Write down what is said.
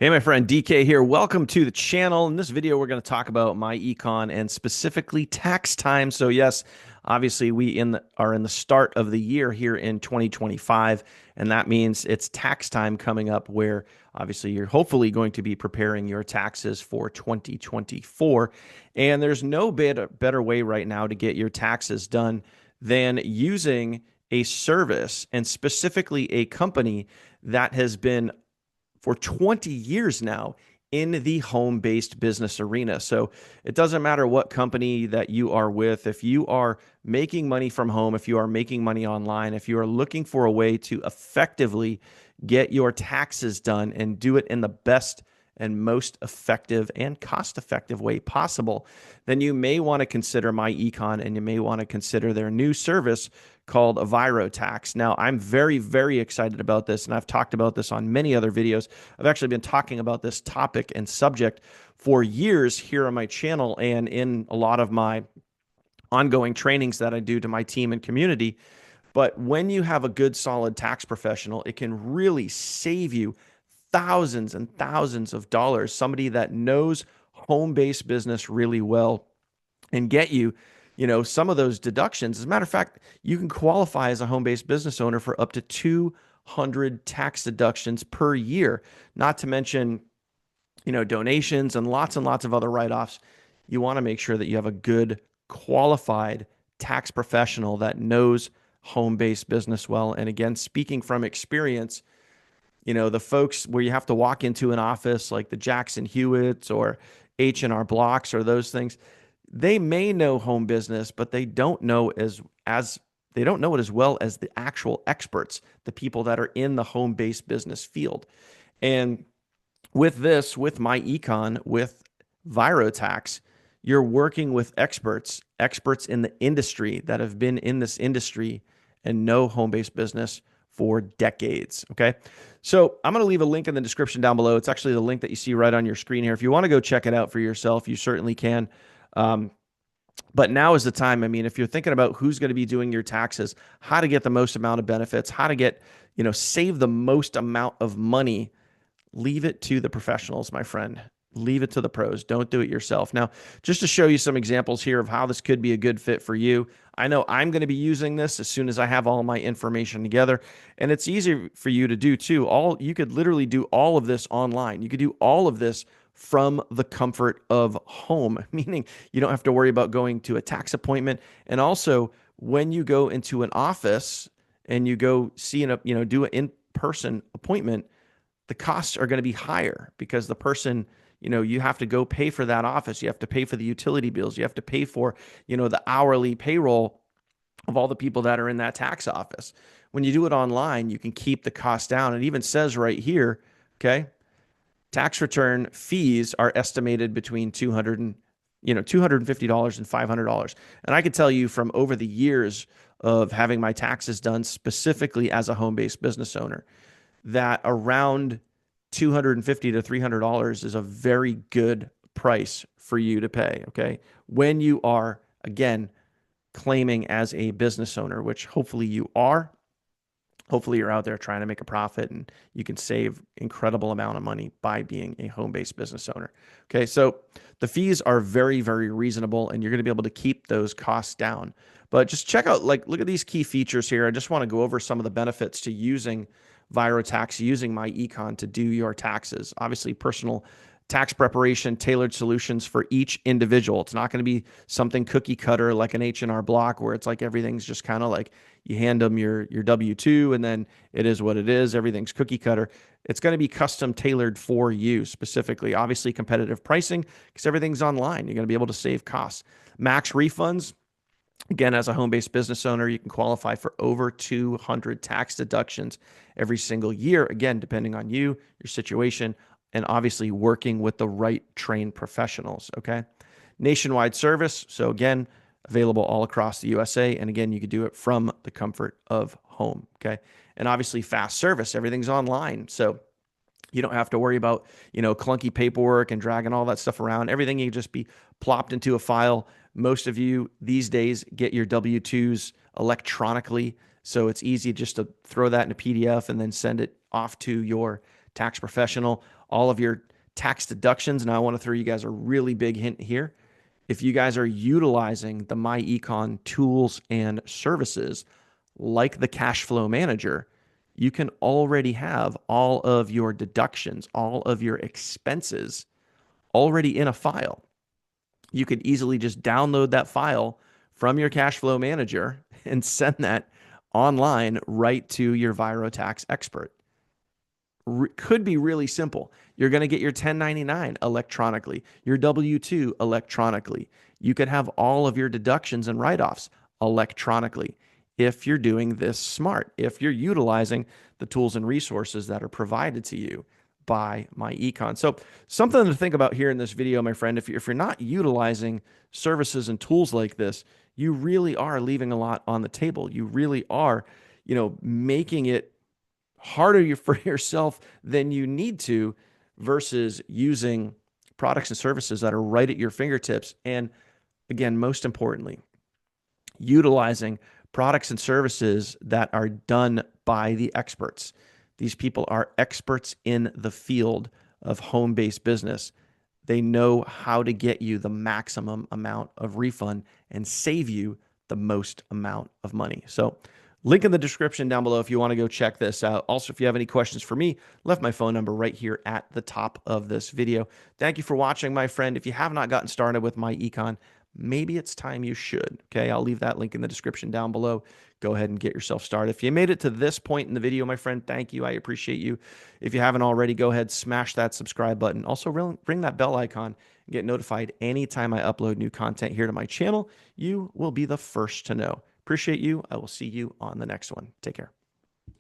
Hey, my friend DK here. Welcome to the channel. In this video, we're going to talk about myEcon and specifically tax time. So yes, obviously are in the start of the year here in 2025, and that means it's tax time coming up where obviously you're hopefully going to be preparing your taxes for 2024. And there's no better way right now to get your taxes done than using a service and specifically a company that has been for 20 years now in the home-based business arena. So it doesn't matter what company that you are with. If you are making money from home, if you are making money online, if you are looking for a way to effectively get your taxes done and do it in the best and most effective and cost-effective way possible, then you may want to consider myEcon and you may want to consider their new service called ViroTax. Now, I'm very, very excited about this, and I've talked about this on many other videos. I've actually been talking about this topic and subject for years here on my channel and in a lot of my ongoing trainings that I do to my team and community. But when you have a good, solid tax professional, it can really save you thousands and thousands of dollars. Somebody that knows home-based business really well and get you, some of those deductions. As a matter of fact, you can qualify as a home-based business owner for up to 200 tax deductions per year, not to mention, donations and lots of other write-offs. You want to make sure that you have a good, qualified tax professional that knows home-based business well. And again, speaking from experience, the folks where you have to walk into an office like the Jackson Hewitts or H&R Blocks or those things, they may know home business, but they don't know as they don't know it as well as the actual experts, the people that are in the home-based business field. And with myEcon, with ViroTax, you're working with experts in the industry that have been in this industry and know home-based business for decades. Okay. So I'm going to leave a link in the description down below. It's actually the link that you see right on your screen here. If you want to go check it out for yourself, you certainly can. But now is the time. I mean, if you're thinking about who's going to be doing your taxes, how to get the most amount of benefits, how to get, save the most amount of money, leave it to the professionals, my friend. Leave it to the pros. Don't do it yourself. Now, just to show you some examples here of how this could be a good fit for you, I know I'm going to be using this as soon as I have all my information together, and it's easy for you to do too. You could literally do all of this online. You could do all of this from the comfort of home, meaning you don't have to worry about going to a tax appointment. And also, when you go into an office and you go see do an in-person appointment, the costs are going to be higher because the person, you have to go pay for that office. You have to pay for the utility bills. You have to pay for, the hourly payroll of all the people that are in that tax office. When you do it online, you can keep the cost down. It even says right here, okay, tax return fees are estimated between $250 and $500. And I could tell you from over the years of having my taxes done specifically as a home-based business owner, that around $250 to $300 is a very good price for you to pay. Okay. When you are, again, claiming as a business owner, which hopefully you are. Hopefully you're out there trying to make a profit and you can save incredible amount of money by being a home-based business owner. Okay, so the fees are very, very reasonable and you're going to be able to keep those costs down. But just check out, look at these key features here. I just want to go over some of the benefits to using ViroTax, using myEcon to do your taxes. Obviously, personal tax preparation, tailored solutions for each individual. It's not going to be something cookie cutter like an H&R Block where it's like everything's just kind of like you hand them your W-2 and then it is what it is. Everything's cookie cutter. It's going to be custom tailored for you specifically. Obviously, competitive pricing because everything's online. You're going to be able to save costs. Max refunds. Again, as a home-based business owner, you can qualify for over 200 tax deductions every single year. Again, depending on you, your situation, and obviously working with the right trained professionals. Okay. Nationwide service. So again, available all across the USA. And again, you could do it from the comfort of home. Okay. And obviously fast service. Everything's online. So you don't have to worry about, clunky paperwork and dragging all that stuff around. Everything can just be plopped into a file. Most of you these days get your W-2s electronically. So it's easy just to throw that in a PDF and then send it off to your tax professional. all of your tax deductions. Now, I want to throw you guys a really big hint here. If you guys are utilizing the myEcon tools and services like the cash flow manager, you can already have all of your deductions, all of your expenses already in a file. You could easily just download that file from your cash flow manager and send that online right to your ViroTax expert. Could be really simple. You're going to get your 1099 electronically, your W-2 electronically. You could have all of your deductions and write-offs electronically if you're doing this smart, if you're utilizing the tools and resources that are provided to you by myEcon. So something to think about here in this video, my friend, if you're not utilizing services and tools like this, you really are leaving a lot on the table. You really are, making it harder for yourself than you need to versus using products and services that are right at your fingertips. And again, most importantly, utilizing products and services that are done by the experts. These people are experts in the field of home-based business. They know how to get you the maximum amount of refund and save you the most amount of money. So link in the description down below if you want to go check this out. Also, if you have any questions for me, left my phone number right here at the top of this video. Thank you for watching, my friend. If you have not gotten started with myEcon, maybe it's time you should. Okay, I'll leave that link in the description down below. Go ahead and get yourself started. If you made it to this point in the video, my friend, thank you. I appreciate you. If you haven't already, go ahead, smash that subscribe button. Also, ring that bell icon and get notified anytime I upload new content here to my channel. You will be the first to know. Appreciate you. I will see you on the next one. Take care.